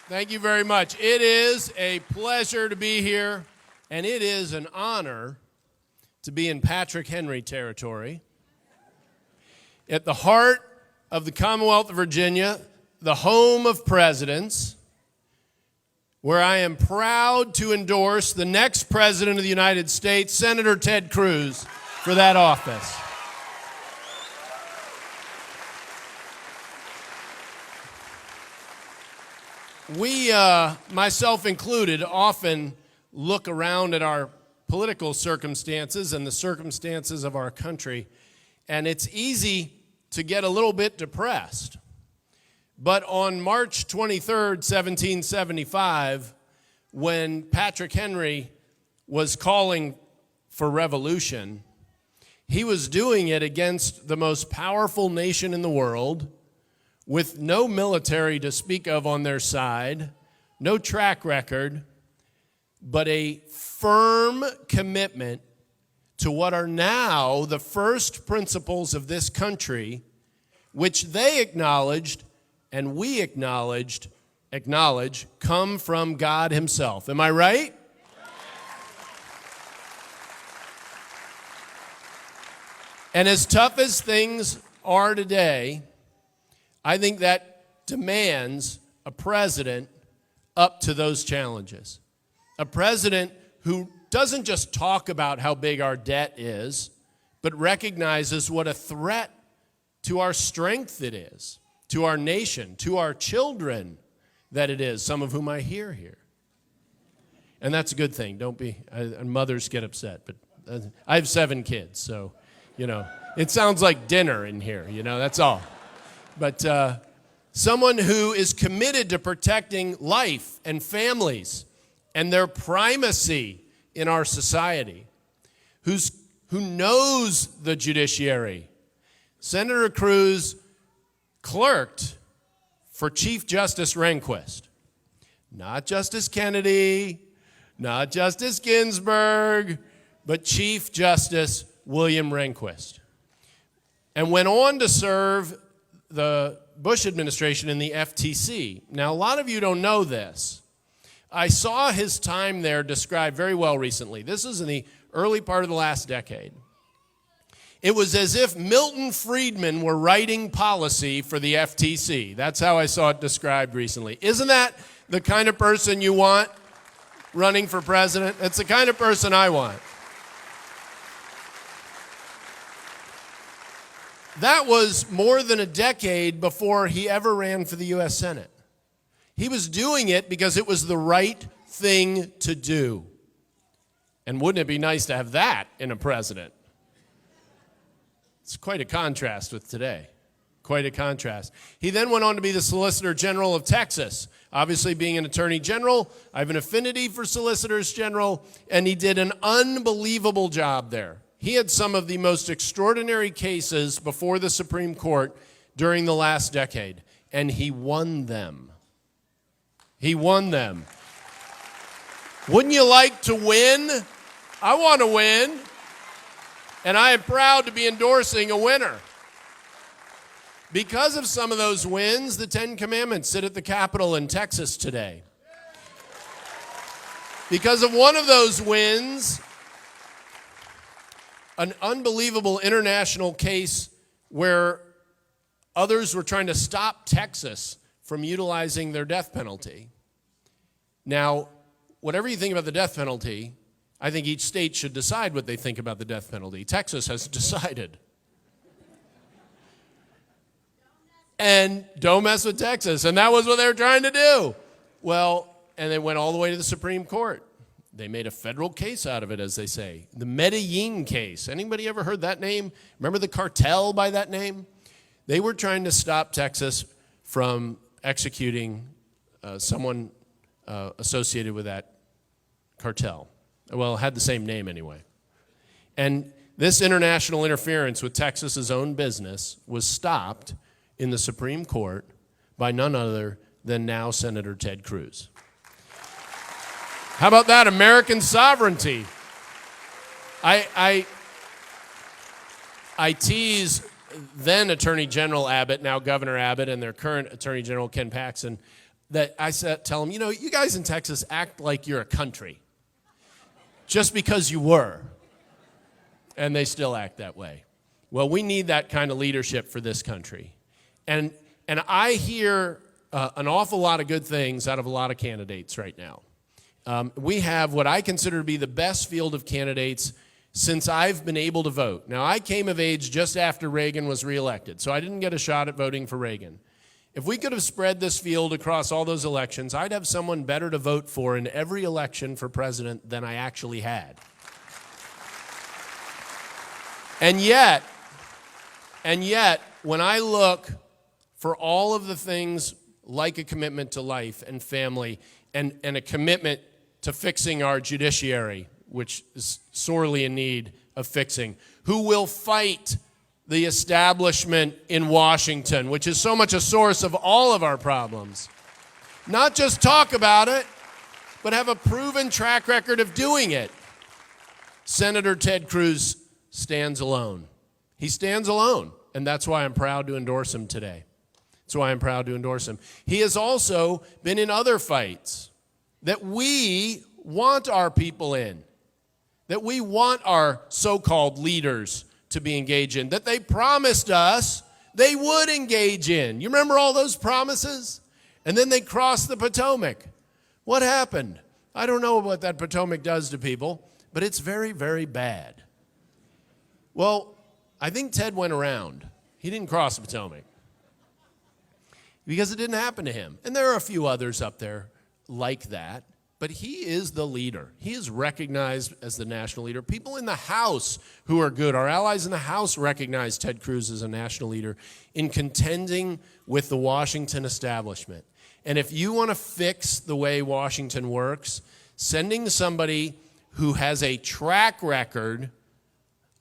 Thank you very much. It is a pleasure to be here, and it is an honor to be in Patrick Henry territory. At the heart of the Commonwealth of Virginia, the home of presidents, where I am proud to endorse the next president of the United States, Senator Ted Cruz, for that office. We, myself included, often look around at our political circumstances and the circumstances of our country, and it's easy to get a little bit depressed. But on March 23rd, 1775, when Patrick Henry was calling for revolution, he was doing it against the most powerful nation in the world, with no military to speak of on their side, no track record, but a firm commitment to what are now the first principles of this country, which they acknowledged and we acknowledge come from God himself. Am I right? And as tough as things are today, I think that demands a president up to those challenges. A president who doesn't just talk about how big our debt is, but recognizes what a threat to our strength it is, to our nation, to our children that it is, some of whom I hear here. And that's a good thing. Don't be, mothers get upset, but I have 7 kids, so, it sounds like dinner in here, that's all. But someone who is committed to protecting life and families and their primacy in our society, who knows the judiciary. Senator Cruz clerked for Chief Justice Rehnquist, not Justice Kennedy, not Justice Ginsburg, but Chief Justice William Rehnquist, and went on to serve the Bush administration in the FTC. Now, a lot of you don't know this. I saw his time there described very well recently. This is in the early part of the last decade. It was as if Milton Friedman were writing policy for the FTC. That's how I saw it described recently. Isn't that the kind of person you want running for president? That's the kind of person I want. That was more than a decade before he ever ran for the U.S. Senate. He was doing it because it was the right thing to do. And wouldn't it be nice to have that in a president? It's quite a contrast with today. Quite a contrast. He then went on to be the Solicitor General of Texas. Obviously, being an Attorney General, I have an affinity for Solicitors General, and he did an unbelievable job there. He had some of the most extraordinary cases before the Supreme Court during the last decade, and he won them. He won them. Wouldn't you like to win? I want to win, and I am proud to be endorsing a winner. Because of some of those wins, the 10 Commandments sit at the Capitol in Texas today. Because of one of those wins, an unbelievable international case where others were trying to stop Texas from utilizing their death penalty. Now, whatever you think about the death penalty, I think each state should decide what they think about the death penalty. Texas has decided. And don't mess with Texas. And that was what they were trying to do. Well, and they went all the way to the Supreme Court. They made a federal case out of it, as they say. The Medellin case. Anybody ever heard that name? Remember the cartel by that name? They were trying to stop Texas from executing someone associated with that cartel. Well, it had the same name anyway. And this international interference with Texas's own business was stopped in the Supreme Court by none other than now Senator Ted Cruz. How about that? American sovereignty. I tease then Attorney General Abbott, now Governor Abbott, and their current Attorney General Ken Paxton that I tell them, you guys in Texas act like you're a country just because you were. And they still act that way. Well, we need that kind of leadership for this country. And I hear an awful lot of good things out of a lot of candidates right now. We have what I consider to be the best field of candidates since I've been able to vote. Now, I came of age just after Reagan was reelected, so I didn't get a shot at voting for Reagan. If we could have spread this field across all those elections, I'd have someone better to vote for in every election for president than I actually had. And yet, when I look for all of the things like a commitment to life and family and a commitment to fixing our judiciary, which is sorely in need of fixing, who will fight the establishment in Washington, which is so much a source of all of our problems. Not just talk about it, but have a proven track record of doing it. Senator Ted Cruz stands alone. He stands alone, and that's why I'm proud to endorse him today. That's why I'm proud to endorse him. He has also been in other fights that we want our people in, that we want our so-called leaders to be engaged in, that they promised us they would engage in. You remember all those promises? And then they crossed the Potomac. What happened? I don't know what that Potomac does to people, but it's very, very bad. Well, I think Ted went around. He didn't cross the Potomac because it didn't happen to him. And there are a few others up there like that, but he is the leader. He is recognized as the national leader. People in the House who are good, our allies in the House recognize Ted Cruz as a national leader in contending with the Washington establishment. And if you want to fix the way Washington works, sending somebody who has a track record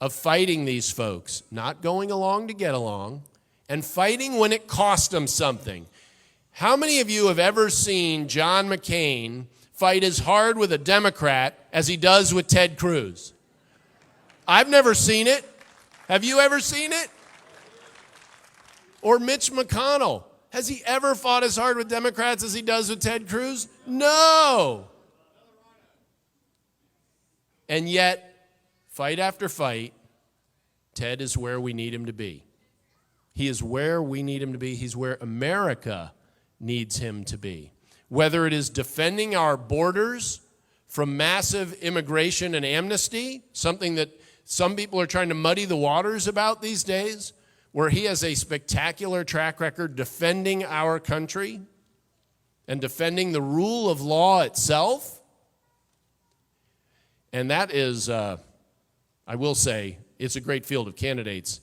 of fighting these folks, not going along to get along, and fighting when it cost them something. How many of you have ever seen John McCain fight as hard with a Democrat as he does with Ted Cruz? I've never seen it. Have you ever seen it? Or Mitch McConnell. Has he ever fought as hard with Democrats as he does with Ted Cruz? No. And yet, fight after fight, Ted is where we need him to be. He is where we need him to be. He's where America needs him to be. Whether it is defending our borders from massive immigration and amnesty, something that some people are trying to muddy the waters about these days, where he has a spectacular track record defending our country and defending the rule of law itself. And that is, I will say, it's a great field of candidates,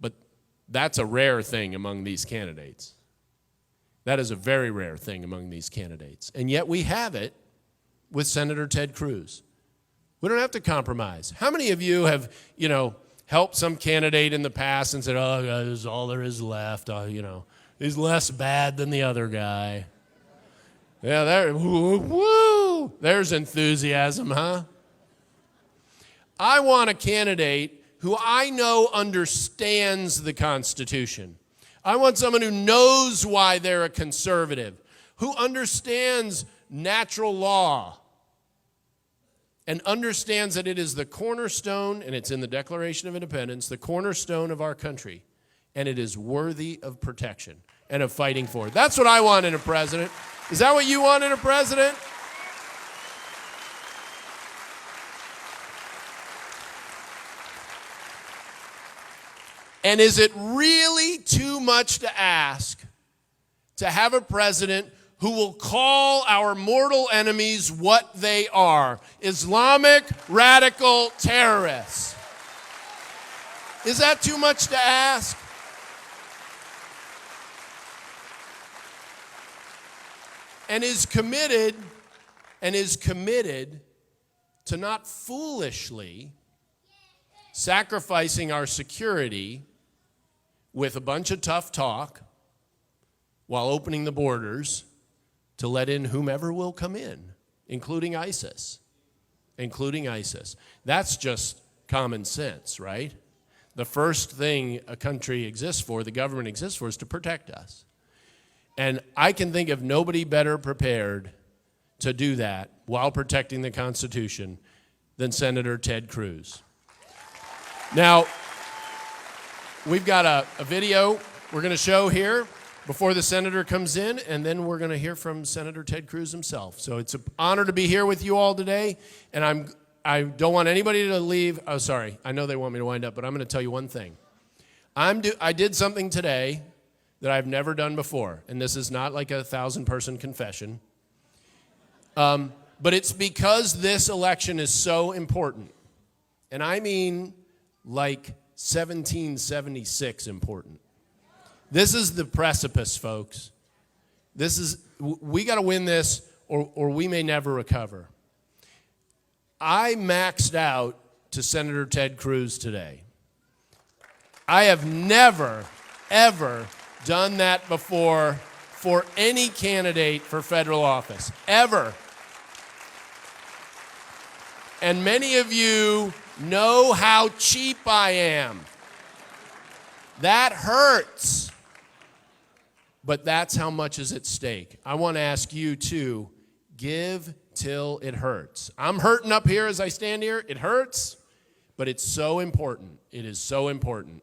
but that's a rare thing among these candidates. That is a very rare thing among these candidates. And yet we have it with Senator Ted Cruz. We don't have to compromise. How many of you have, helped some candidate in the past and said, oh, this is all there is left, he's less bad than the other guy? Yeah, woo, there's enthusiasm, huh? I want a candidate who I know understands the Constitution. I want someone who knows why they're a conservative, who understands natural law and understands that it is the cornerstone, and it's in the Declaration of Independence, the cornerstone of our country, and it is worthy of protection and of fighting for. That's what I want in a president. Is that what you want in a president? And is it really too much to ask to have a president who will call our mortal enemies what they are? Islamic radical terrorists. Is that too much to ask? And is committed to not foolishly sacrificing our security with a bunch of tough talk while opening the borders to let in whomever will come in, including ISIS. That's just common sense, right? The first thing a country exists for, the government exists for, is to protect us. And I can think of nobody better prepared to do that while protecting the Constitution than Senator Ted Cruz. Now, we've got a video we're going to show here before the senator comes in, and then we're going to hear from Senator Ted Cruz himself. So it's an honor to be here with you all today, and I don't want anybody to leave. Oh, sorry. I know they want me to wind up, but I'm going to tell you one thing. I did something today that I've never done before, and this is not like a 1,000-person confession. But it's because this election is so important. And I mean like 1776 important. This is the precipice, folks. We got to win this or we may never recover. I maxed out to Senator Ted Cruz today. I have never, ever done that before for any candidate for federal office, ever. And many of you know how cheap I am. That hurts. But that's how much is at stake. I want to ask you to give till it hurts. I'm hurting up here as I stand here. It hurts, but it's so important. It is so important.